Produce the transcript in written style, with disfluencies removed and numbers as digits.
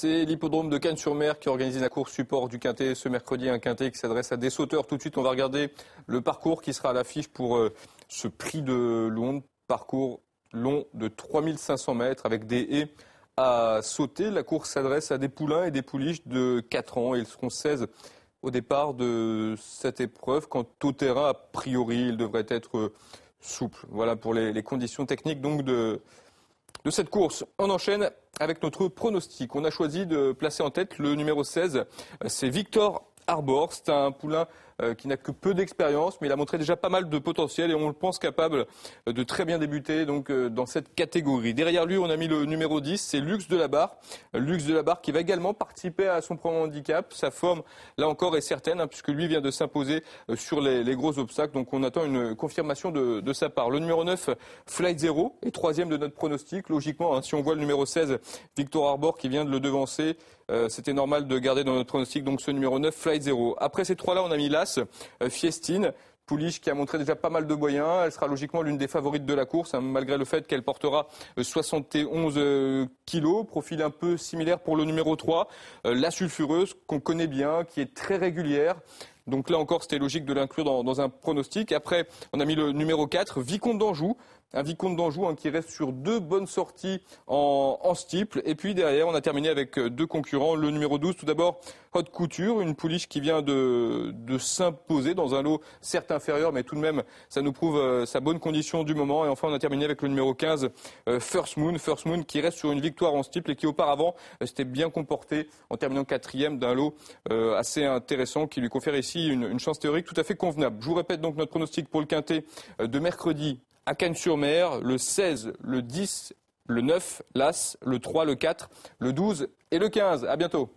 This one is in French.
C'est l'hippodrome de Cannes-sur-Mer qui organise la course support du Quintet ce mercredi. Un Quintet qui s'adresse à des sauteurs. Tout de suite, on va regarder le parcours qui sera à l'affiche pour ce prix de Londres. Parcours long de 3500 mètres avec des haies à sauter. La course s'adresse à des poulains et des pouliches de 4 ans. Ils seront 16 au départ de cette épreuve. Quant au terrain, a priori, il devrait être souple. Voilà pour les conditions techniques donc de cette course. On enchaîne avec notre pronostic. On a choisi de placer en tête le numéro 16, c'est Victor Arbor. C'est un poulain qui n'a que peu d'expérience, mais il a montré déjà pas mal de potentiel et on le pense capable de très bien débuter donc, dans cette catégorie. Derrière lui, on a mis le numéro 10, c'est Lux de la Barre. Lux de la Barre qui va également participer à son premier handicap. Sa forme, là encore, est certaine, puisque lui vient de s'imposer sur les gros obstacles. Donc on attend une confirmation de sa part. Le numéro 9, Flight Zero, est troisième de notre pronostic. Logiquement, si on voit le numéro 16, Victor Arbor, qui vient de le devancer, c'était normal de garder dans notre pronostic donc ce numéro 9, Flight Zero. Après ces trois-là, on a mis l'As, Fiestine, pouliche qui a montré déjà pas mal de moyens. Elle sera logiquement l'une des favorites de la course, malgré le fait qu'elle portera 71 kilos. Profil un peu similaire pour le numéro 3, la sulfureuse, qu'on connaît bien, qui est très régulière. Donc là encore, c'était logique de l'inclure dans un pronostic. Après, on a mis le numéro 4, Vicomte d'Anjou. Un Vicomte d'Anjou qui reste sur deux bonnes sorties en steeple. Et puis derrière, on a terminé avec deux concurrents. Le numéro 12, tout d'abord, Haute Couture, une pouliche qui vient de s'imposer dans un lot certes inférieur, mais tout de même, ça nous prouve sa bonne condition du moment. Et enfin, on a terminé avec le numéro 15, First Moon qui reste sur une victoire en steeple et qui auparavant s'était bien comporté en terminant quatrième d'un lot assez intéressant qui lui confère ici une chance théorique tout à fait convenable. Je vous répète donc notre pronostic pour le Quintet de mercredi à Cannes-sur-Mer, le 16, le 10, le 9, l'As, le 3, le 4, le 12 et le 15. À bientôt.